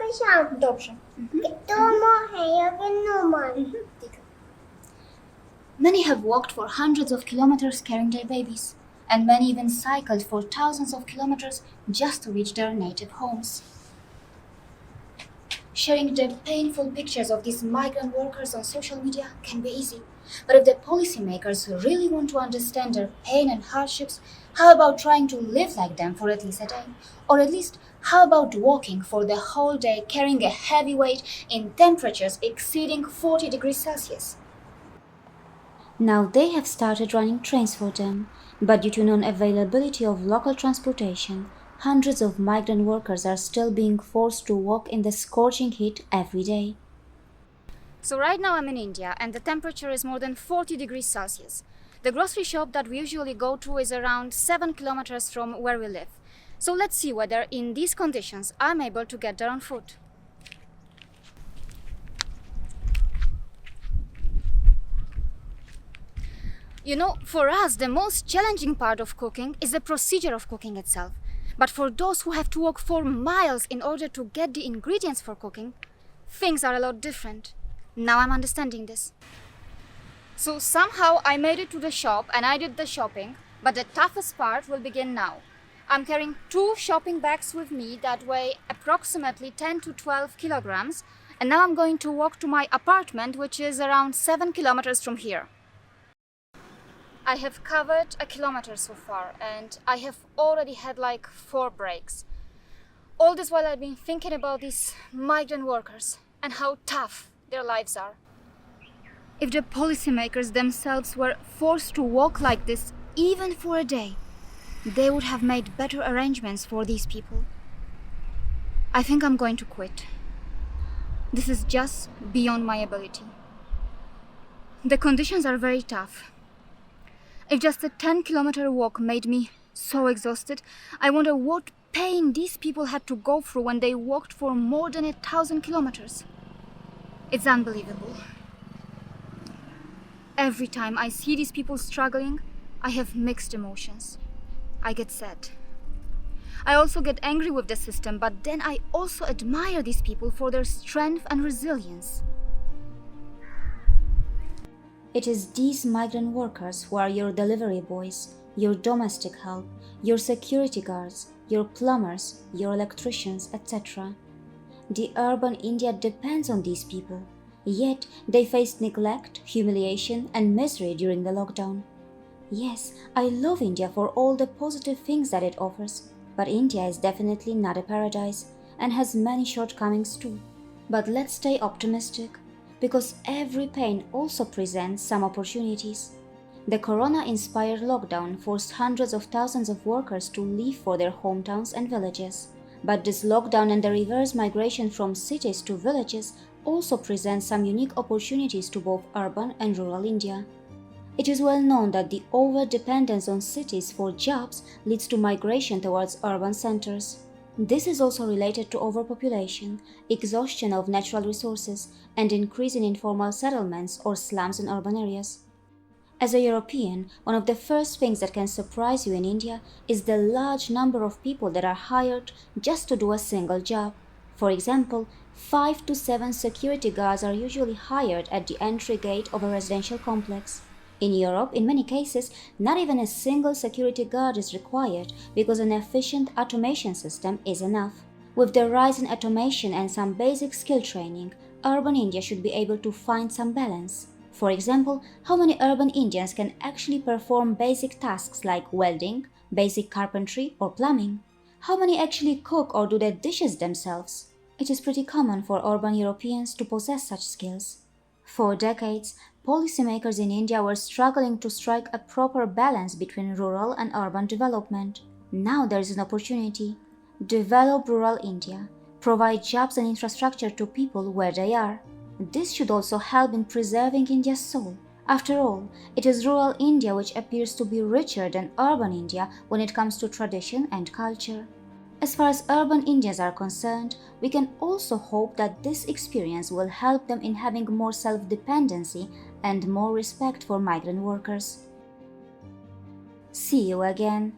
Przepraszam. Dobrze. Many have walked for hundreds of kilometers carrying their babies, and many even cycled for thousands of kilometers just to reach their native homes. Sharing the painful pictures of these migrant workers on social media can be easy, but if the policymakers really want to understand their pain and hardships, how about trying to live like them for at least a day? Or at least, how about walking for the whole day carrying a heavy weight in temperatures exceeding 40 degrees Celsius? Now they have started running trains for them, but due to non-availability of local transportation, hundreds of migrant workers are still being forced to walk in the scorching heat every day. So right now I'm in India and the temperature is more than 40 degrees Celsius. The grocery shop that we usually go to is around 7 kilometers from where we live. So let's see whether in these conditions I'm able to get there on foot. You know, for us, the most challenging part of cooking is the procedure of cooking itself. But for those who have to walk for miles in order to get the ingredients for cooking, things are a lot different. Now I'm understanding this. So somehow I made it to the shop and I did the shopping, but the toughest part will begin now. I'm carrying 2 shopping bags with me that weigh approximately 10 to 12 kilograms, and now I'm going to walk to my apartment, which is around 7 kilometers from here. I have covered a kilometer so far, and I have already had like 4 breaks. All this while I've been thinking about these migrant workers and how tough their lives are. If the policymakers themselves were forced to walk like this even for a day, they would have made better arrangements for these people. I think I'm going to quit. This is just beyond my ability. The conditions are very tough. If just a 10-kilometer walk made me so exhausted, I wonder what pain these people had to go through when they walked for more than 1,000 kilometers. It's unbelievable. Every time I see these people struggling, I have mixed emotions. I get sad. I also get angry with the system, but then I also admire these people for their strength and resilience. It is these migrant workers who are your delivery boys, your domestic help, your security guards, your plumbers, your electricians, etc. The urban India depends on these people, yet they faced neglect, humiliation, and misery during the lockdown. Yes, I love India for all the positive things that it offers, but India is definitely not a paradise and has many shortcomings too. But let's stay optimistic, because every pain also presents some opportunities. The corona-inspired lockdown forced hundreds of thousands of workers to leave for their hometowns and villages. But this lockdown and the reverse migration from cities to villages also presents some unique opportunities to both urban and rural India. It is well known that the over-dependence on cities for jobs leads to migration towards urban centers. This is also related to overpopulation, exhaustion of natural resources, and increase in informal settlements or slums in urban areas. As a European, one of the first things that can surprise you in India is the large number of people that are hired just to do a single job. For example, 5 to 7 security guards are usually hired at the entry gate of a residential complex. In Europe, in many cases, not even a single security guard is required because an efficient automation system is enough. With the rise in automation and some basic skill training, urban India should be able to find some balance. For example, how many urban Indians can actually perform basic tasks like welding, basic carpentry, or plumbing? How many actually cook or do the dishes themselves? It is pretty common for urban Europeans to possess such skills. For decades, policymakers in India were struggling to strike a proper balance between rural and urban development. Now there is an opportunity. Develop rural India. Provide jobs and infrastructure to people where they are. This should also help in preserving India's soul. After all, it is rural India which appears to be richer than urban India when it comes to tradition and culture. As far as urban Indians are concerned, we can also hope that this experience will help them in having more self-dependency and more respect for migrant workers. See you again.